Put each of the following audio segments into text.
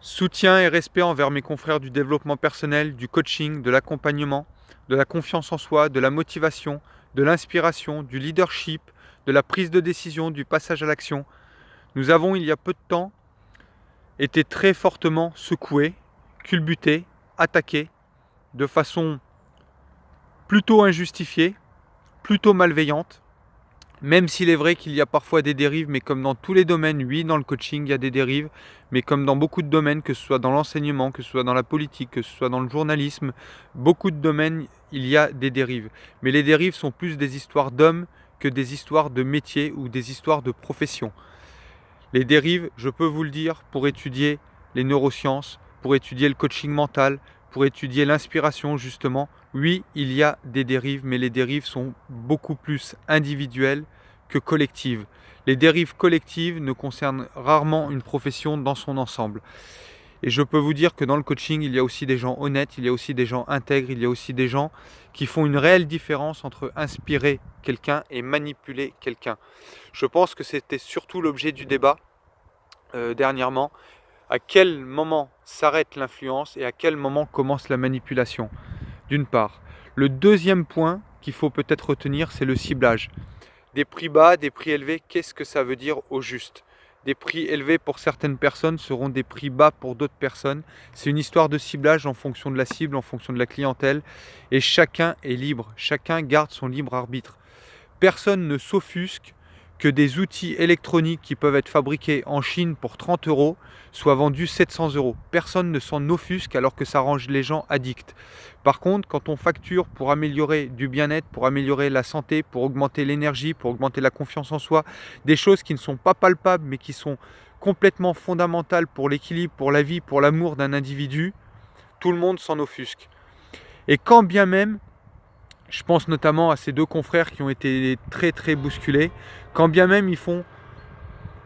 Soutien et respect envers mes confrères du développement personnel, du coaching, de l'accompagnement, de la confiance en soi, de la motivation, de l'inspiration, du leadership, de la prise de décision, du passage à l'action. Nous avons, il y a peu de temps, été très fortement secoués, culbutés, attaqués, de façon plutôt injustifiée, plutôt malveillante. Même s'il est vrai qu'il y a parfois des dérives, mais comme dans tous les domaines, oui, dans le coaching, il y a des dérives, mais comme dans beaucoup de domaines, que ce soit dans l'enseignement, que ce soit dans la politique, que ce soit dans le journalisme, beaucoup de domaines, il y a des dérives. Mais les dérives sont plus des histoires d'hommes que des histoires de métier ou des histoires de profession. Les dérives, je peux vous le dire, pour étudier les neurosciences, pour étudier le coaching mental, pour étudier l'inspiration justement, oui, il y a des dérives, mais les dérives sont beaucoup plus individuelles que collectives. Les dérives collectives ne concernent rarement une profession dans son ensemble. Et je peux vous dire que dans le coaching, il y a aussi des gens honnêtes, il y a aussi des gens intègres, il y a aussi des gens qui font une réelle différence entre inspirer quelqu'un et manipuler quelqu'un. Je pense que c'était surtout l'objet du débat dernièrement. À quel moment s'arrête l'influence et à quel moment commence la manipulation, d'une part. Le deuxième point qu'il faut peut-être retenir, c'est le ciblage. Des prix bas, des prix élevés, qu'est-ce que ça veut dire au juste? Des prix élevés pour certaines personnes seront des prix bas pour d'autres personnes. C'est une histoire de ciblage en fonction de la cible, en fonction de la clientèle. Et chacun est libre, chacun garde son libre arbitre. Personne ne s'offusque que des outils électroniques qui peuvent être fabriqués en Chine pour 30 euros soient vendus 700 euros. Personne ne s'en offusque alors que ça rend les gens addicts. Par contre, quand on facture pour améliorer du bien-être, pour améliorer la santé, pour augmenter l'énergie, pour augmenter la confiance en soi, des choses qui ne sont pas palpables mais qui sont complètement fondamentales pour l'équilibre, pour la vie, pour l'amour d'un individu, tout le monde s'en offusque. Et quand bien même, je pense notamment à ces deux confrères qui ont été très très bousculés, quand bien même ils font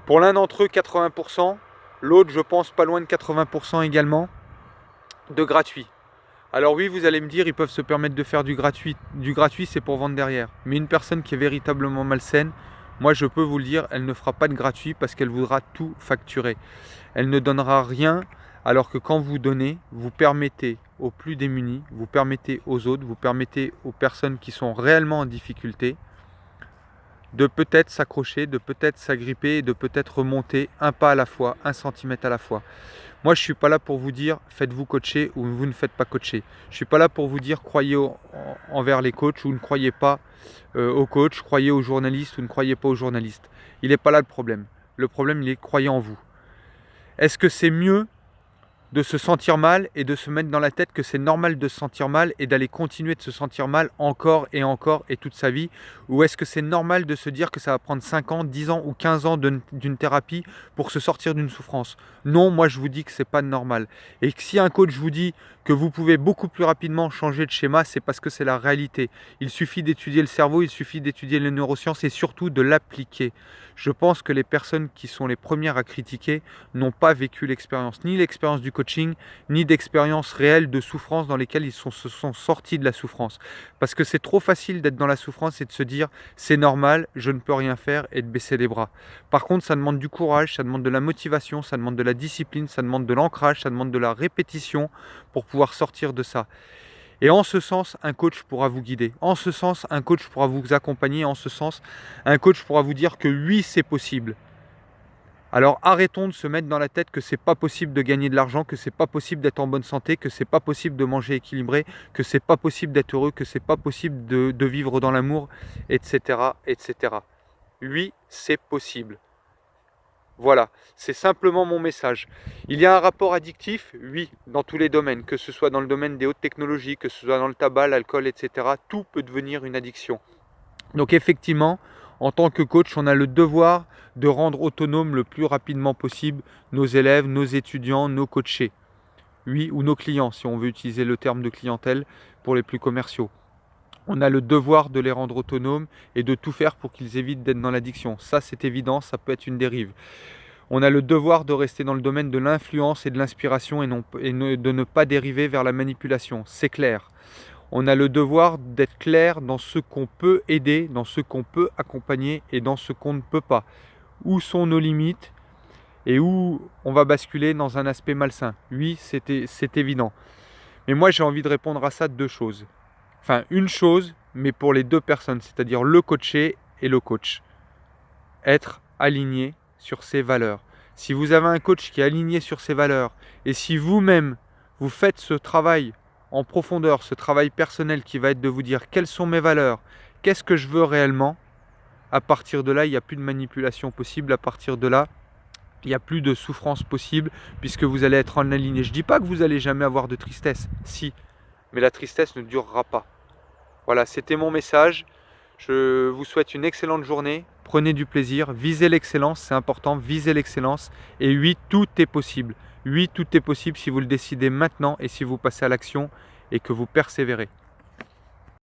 pour l'un d'entre eux 80%, l'autre je pense pas loin de 80% également, de gratuit. Alors oui, vous allez me dire, ils peuvent se permettre de faire du gratuit. Du gratuit, c'est pour vendre derrière. Mais une personne qui est véritablement malsaine, moi je peux vous le dire, elle ne fera pas de gratuit parce qu'elle voudra tout facturer. Elle ne donnera rien, alors que quand vous donnez, vous permettez aux plus démunis, vous permettez aux autres, vous permettez aux personnes qui sont réellement en difficulté de peut-être s'accrocher, de peut-être s'agripper, de peut-être remonter un pas à la fois, un centimètre à la fois. Moi, je ne suis pas là pour vous dire faites-vous coacher ou vous ne faites pas coacher. Je ne suis pas là pour vous dire croyez envers les coachs ou ne croyez pas aux coachs, croyez aux journalistes ou ne croyez pas aux journalistes. Il n'est pas là le problème. Le problème, il est croyez en vous. Est-ce que c'est mieux de se sentir mal et de se mettre dans la tête que c'est normal de se sentir mal et d'aller continuer de se sentir mal encore et toute sa vie? Ou est-ce que c'est normal de se dire que ça va prendre 5 ans, 10 ans ou 15 ans d'une thérapie pour se sortir d'une souffrance? Non, moi je vous dis que c'est pas normal. Et que si un coach vous dit que vous pouvez beaucoup plus rapidement changer de schéma, c'est parce que c'est la réalité. Il suffit d'étudier le cerveau, il suffit d'étudier les neurosciences et surtout de l'appliquer. Je pense que les personnes qui sont les premières à critiquer n'ont pas vécu l'expérience, ni l'expérience du coaching, ni d'expérience réelle de souffrance dans lesquelles se sont sortis de la souffrance. Parce que c'est trop facile d'être dans la souffrance et de se dire c'est normal, je ne peux rien faire et de baisser les bras. Par contre, ça demande du courage, ça demande de la motivation, ça demande de la discipline, ça demande de l'ancrage, ça demande de la répétition pour pouvoir sortir de ça. Et en ce sens, un coach pourra vous guider. En ce sens, un coach pourra vous accompagner. En ce sens, un coach pourra vous dire que oui, c'est possible. Alors arrêtons de se mettre dans la tête que c'est pas possible de gagner de l'argent, que c'est pas possible d'être en bonne santé, que c'est pas possible de manger équilibré, que c'est pas possible d'être heureux, que c'est pas possible de vivre dans l'amour, etc., etc. Oui, c'est possible. Voilà, c'est simplement mon message. Il y a un rapport addictif, oui, dans tous les domaines, que ce soit dans le domaine des hautes technologies, que ce soit dans le tabac, l'alcool, etc. Tout peut devenir une addiction. Donc effectivement, en tant que coach, on a le devoir de rendre autonome le plus rapidement possible nos élèves, nos étudiants, nos coachés. Oui, ou nos clients, si on veut utiliser le terme de clientèle pour les plus commerciaux. On a le devoir de les rendre autonomes et de tout faire pour qu'ils évitent d'être dans l'addiction. Ça, c'est évident, ça peut être une dérive. On a le devoir de rester dans le domaine de l'influence et de l'inspiration de ne pas dériver vers la manipulation. C'est clair. On a le devoir d'être clair dans ce qu'on peut aider, dans ce qu'on peut accompagner et dans ce qu'on ne peut pas. Où sont nos limites et où on va basculer dans un aspect malsain. Oui, c'est évident. Mais moi, j'ai envie de répondre à ça de deux choses. Enfin, une chose, mais pour les deux personnes, c'est-à-dire le coaché et le coach. Être aligné sur ses valeurs. Si vous avez un coach qui est aligné sur ses valeurs, et si vous-même, vous faites ce travail en profondeur, ce travail personnel qui va être de vous dire quelles sont mes valeurs, qu'est-ce que je veux réellement, à partir de là, il n'y a plus de manipulation possible, à partir de là, il n'y a plus de souffrance possible, puisque vous allez être en aligné. Je ne dis pas que vous n'allez jamais avoir de tristesse, si, mais la tristesse ne durera pas. Voilà, c'était mon message. Je vous souhaite une excellente journée. Prenez du plaisir, visez l'excellence, c'est important, visez l'excellence. Et oui, tout est possible. Oui, tout est possible si vous le décidez maintenant et si vous passez à l'action et que vous persévérez.